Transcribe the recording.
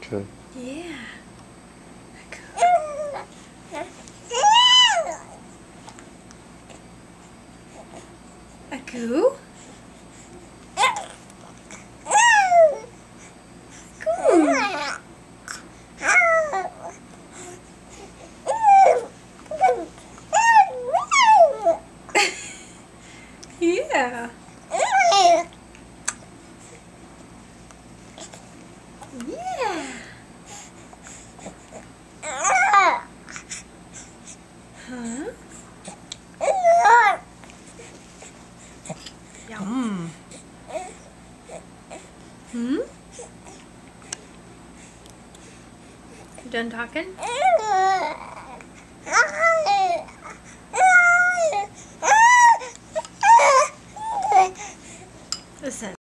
Okay. Yeah. A coo? Yeah. Yeah. Huh? Yum. Hmm? You done talking?